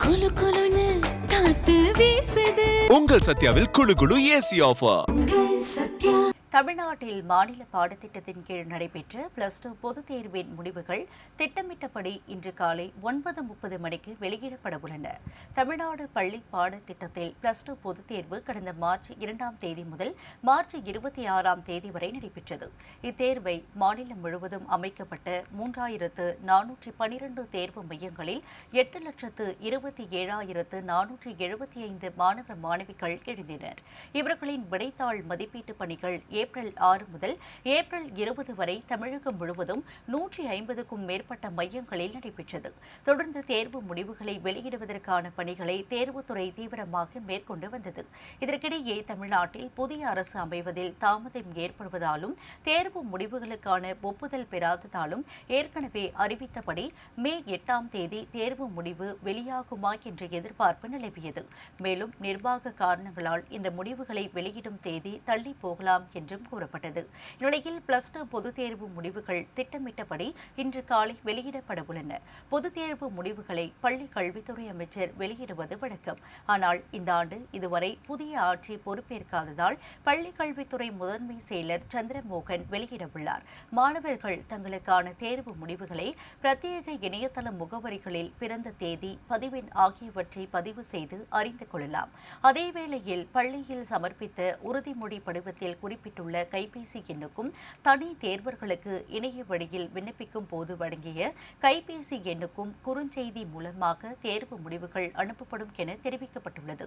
குளு குளுன்னு காத்து வீசுது. உங்கள் சத்யாவில் குளு குளு ஏசி ஆஃபர். சத்யா. தமிழ்நாட்டில் மாநில பாடத்திட்டத்தின் கீழ் நடைபெற்ற +2 பொதுத் தேர்வின் முடிவுகள் திட்டமிட்டபடி இன்று காலை 9:30 மணிக்கு வெளியிடப்பட உள்ளன. தமிழ்நாடு பள்ளி பாடத்திட்டத்தில் +2 பொதுத் தேர்வு கடந்த மார்ச் 2ஆம் தேதி முதல் மார்ச் 26ஆம் தேதி வரை நடைபெற்றது. இத்தேர்வை மாநிலம் முழுவதும் அமைக்கப்பட்ட 3412 தேர்வு மையங்களில் 8,27,475 மாணவ மாணவிகள் எழுதினர். இவர்களின் விடைத்தாள் மதிப்பீட்டு பணிகள் ஏப்ரல் 6 முதல் ஏப்ரல் 20 வரை தமிழகம் முழுவதும் 150க்கும் மேற்பட்ட மையங்களில் நடைபெற்றது. தொடர்ந்து தேர்வு முடிவுகளை வெளியிடுவதற்கான பணிகளை தேர்வுத்துறை தீவிரமாக மேற்கொண்டு வந்தது. இதற்கிடையே தமிழ்நாட்டில் புதிய அரசு அமைவதில் தாமதம் ஏற்படுவதாலும் தேர்வு முடிவுகளுக்கான ஒப்புதல் பெறாததாலும் ஏற்கனவே அறிவித்தபடி மே 8ஆம் தேதி தேர்வு முடிவு வெளியாகுமா என்ற எதிர்பார்ப்பு நிலவியது. மேலும் நிர்வாக காரணங்களால் இந்த முடிவுகளை வெளியிடும் தேதி தள்ளி போகலாம் என்றும் கூறப்பட்டது. இந்நிலையில் +2 பொதுத் தேர்வு முடிவுகள் திட்டமிட்டபடி இன்று காலை வெளியிடப்பட உள்ளன. பொதுத் தேர்வு முடிவுகளை பள்ளி கல்வித்துறை அமைச்சர் வெளியிடுவது வழக்கம். ஆனால் இந்த ஆண்டு இதுவரை புதிய ஆட்சி பொறுப்பேற்காததால் பள்ளி கல்வித்துறை முதன்மை செயலர் சந்திரமோகன் வெளியிடவுள்ளார். மாணவர்கள் தங்களுக்கான தேர்வு முடிவுகளை பிரத்யேக இணையதள முகவரிகளில் பிறந்த தேதி, பதிவெண் ஆகியவற்றை பதிவு செய்து அறிந்து கொள்ளலாம். அதேவேளையில் பள்ளியில் சமர்ப்பித்த உறுதிமொழி படிவத்தில் குறிப்பிட்டுள்ள கைபேசி எண்ணுக்கும் தனி தேர்வர்களுக்கு இணைய வழியில் விண்ணப்பிக்கும் போது வழங்கிய கைபேசி எண்ணுக்கும் குறுஞ்செய்தி மூலமாக தேர்வு முடிவுகள் அனுப்பப்படும் என தெரிவிக்கப்பட்டுள்ளது.